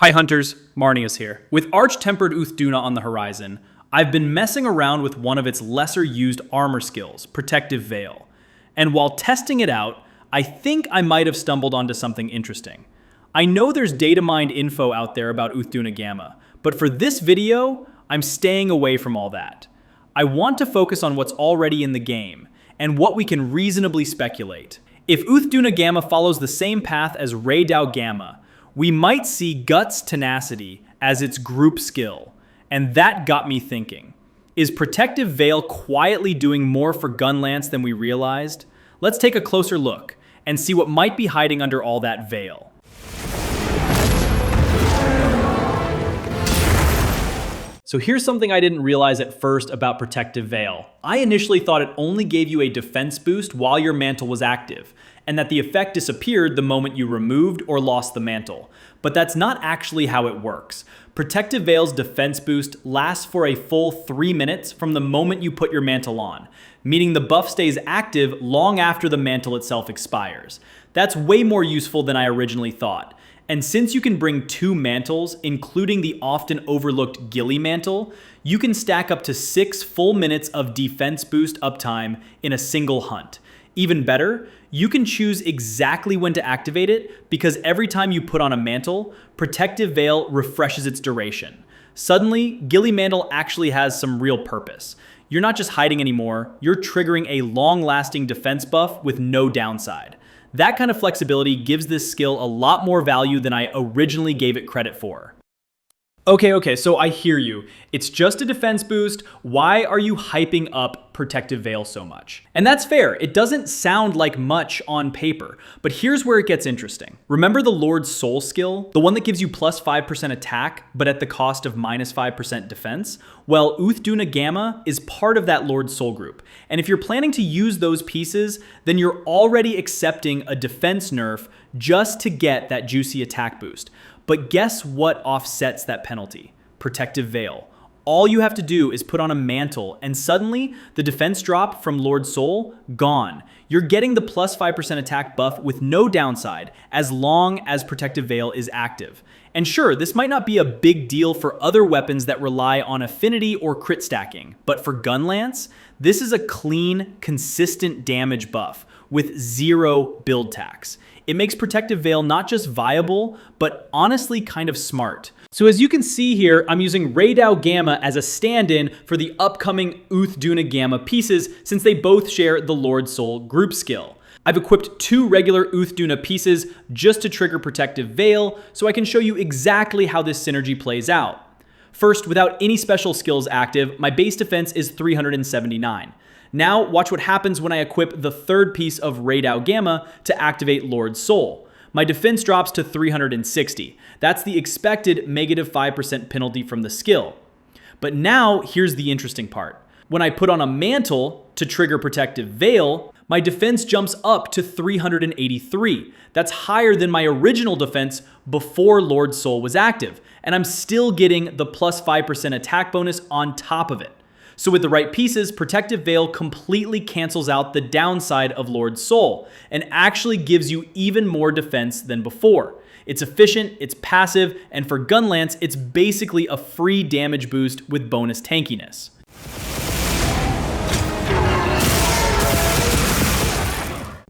Hi Hunters, Marneus here. With Arch-Tempered Uth Duna on the horizon, I've been messing around with one of its lesser used armor skills, Protective Veil. And while testing it out, I think I might have stumbled onto something interesting. I know there's data mined info out there about Uth Duna Gamma, but for this video, I'm staying away from all that. I want to focus on what's already in the game, and what we can reasonably speculate. If Uth Duna Gamma follows the same path as Dao Gamma, we might see Guts Tenacity as its group skill, and that got me thinking. Is Protective Veil quietly doing more for Gunlance than we realized? Let's take a closer look and see what might be hiding under all that veil. So here's something I didn't realize at first about Protective Veil. I initially thought it only gave you a defense boost while your mantle was active, and that the effect disappeared the moment you removed or lost the mantle. But that's not actually how it works. Protective Veil's defense boost lasts for a full 3 minutes from the moment you put your mantle on, meaning the buff stays active long after the mantle itself expires. That's way more useful than I originally thought. And since you can bring 2 mantles, including the often overlooked Ghillie Mantle, you can stack up to 6 full minutes of defense boost uptime in a single hunt. Even better, you can choose exactly when to activate it because every time you put on a mantle, Protective Veil refreshes its duration. Suddenly, Ghillie Mantle actually has some real purpose. You're not just hiding anymore, you're triggering a long-lasting defense buff with no downside. That kind of flexibility gives this skill a lot more value than I originally gave it credit for. Okay, so I hear you. It's just a defense boost. Why are you hyping up Protective Veil so much? And that's fair. It doesn't sound like much on paper, but here's where it gets interesting. Remember the Lord's Soul skill? The one that gives you plus 5% attack, but at the cost of minus 5% defense? Well, Uth Duna Gamma is part of that Lord's Soul group. And if you're planning to use those pieces, then you're already accepting a defense nerf just to get that juicy attack boost. But guess what offsets that penalty? Protective Veil. All you have to do is put on a mantle, and suddenly the defense drop from Lord's Soul, gone. You're getting the plus 5% attack buff with no downside, as long as Protective Veil is active. And sure, this might not be a big deal for other weapons that rely on affinity or crit stacking, but for Gunlance, this is a clean, consistent damage buff with 0 build tax. It makes Protective Veil not just viable, but honestly kind of smart. So as you can see here, I'm using Dao Gamma as a stand-in for the upcoming Uth Duna Gamma pieces since they both share the Lord's Soul group skill. I've equipped 2 regular Uth Duna pieces just to trigger Protective Veil so I can show you exactly how this synergy plays out. First, without any special skills active, my base defense is 379. Now, watch what happens when I equip the 3rd piece of Dao Gamma to activate Lord's Soul. My defense drops to 360. That's the expected negative 5% penalty from the skill. But now, here's the interesting part. When I put on a mantle to trigger Protective Veil, my defense jumps up to 383. That's higher than my original defense before Lord's Soul was active, and I'm still getting the plus 5% attack bonus on top of it. So with the right pieces, Protective Veil completely cancels out the downside of Lord's Soul and actually gives you even more defense than before. It's efficient, it's passive, and for Gunlance, it's basically a free damage boost with bonus tankiness.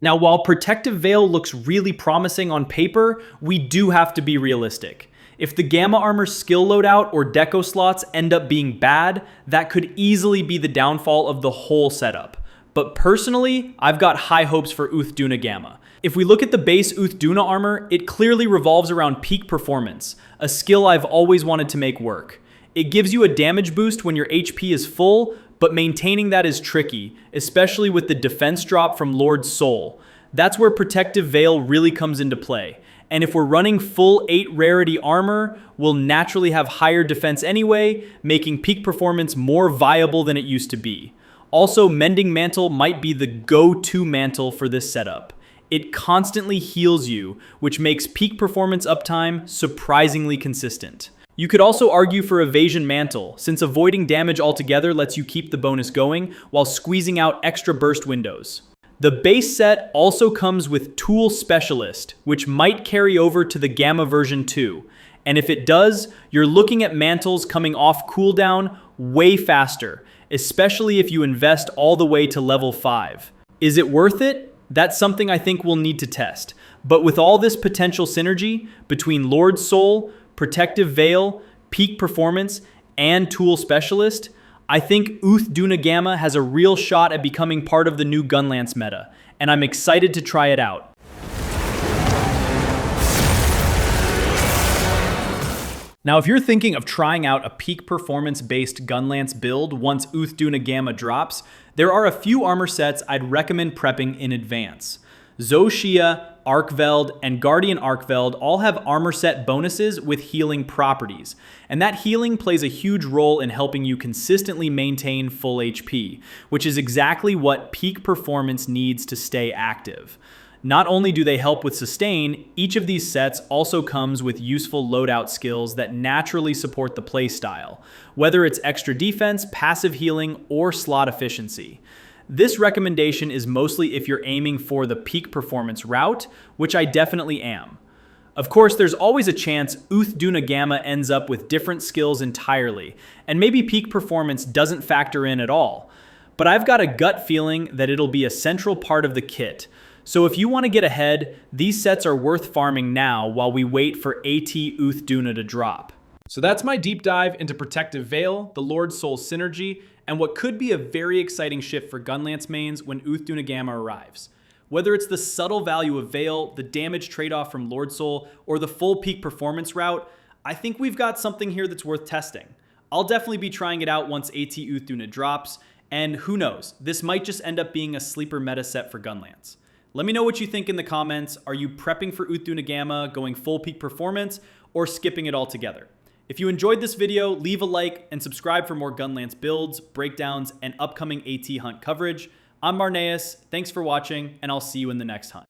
Now, while Protective Veil looks really promising on paper, we do have to be realistic. If the Gamma Armor skill loadout or deco slots end up being bad, that could easily be the downfall of the whole setup. But personally, I've got high hopes for Uth Duna Gamma. If we look at the base Uth Duna armor, it clearly revolves around peak performance, a skill I've always wanted to make work. It gives you a damage boost when your HP is full, but maintaining that is tricky, especially with the defense drop from Lord's Soul. That's where Protective Veil really comes into play. And if we're running full 8 rarity armor, we'll naturally have higher defense anyway, making peak performance more viable than it used to be. Also, Mending Mantle might be the go-to mantle for this setup. It constantly heals you, which makes peak performance uptime surprisingly consistent. You could also argue for Evasion Mantle, since avoiding damage altogether lets you keep the bonus going while squeezing out extra burst windows. The base set also comes with Tool Specialist, which might carry over to the Gamma version 2, And if it does, you're looking at mantles coming off cooldown way faster, especially if you invest all the way to level 5. Is it worth it? That's something I think we'll need to test. But with all this potential synergy between Lord Soul, Protective Veil, Peak Performance, and Tool Specialist, I think Uth Duna Gamma has a real shot at becoming part of the new Gunlance meta, and I'm excited to try it out. Now, if you're thinking of trying out a peak performance-based Gunlance build once Uth Duna Gamma drops, there are a few armor sets I'd recommend prepping in advance. Zoh Shia, Arkveld, and Guardian Arkveld all have armor set bonuses with healing properties, and that healing plays a huge role in helping you consistently maintain full HP, which is exactly what peak performance needs to stay active. Not only do they help with sustain, each of these sets also comes with useful loadout skills that naturally support the playstyle, whether it's extra defense, passive healing, or slot efficiency. This recommendation is mostly if you're aiming for the peak performance route, which I definitely am. Of course, there's always a chance Uth Duna Gamma ends up with different skills entirely, and maybe peak performance doesn't factor in at all. But I've got a gut feeling that it'll be a central part of the kit. So if you want to get ahead, these sets are worth farming now while we wait for AT Uth Duna to drop. So that's my deep dive into Protective Veil, the Lord Soul synergy, and what could be a very exciting shift for Gunlance mains when Uth Duna Gamma arrives. Whether it's the subtle value of Veil, the damage trade-off from Lord Soul, or the full peak performance route, I think we've got something here that's worth testing. I'll definitely be trying it out once AT Uth Duna drops, and who knows, this might just end up being a sleeper meta set for Gunlance. Let me know what you think in the comments. Are you prepping for Uth Duna Gamma, going full peak performance, or skipping it altogether? If you enjoyed this video, leave a like and subscribe for more Gunlance builds, breakdowns, and upcoming AT hunt coverage. I'm Marneus, thanks for watching, and I'll see you in the next hunt.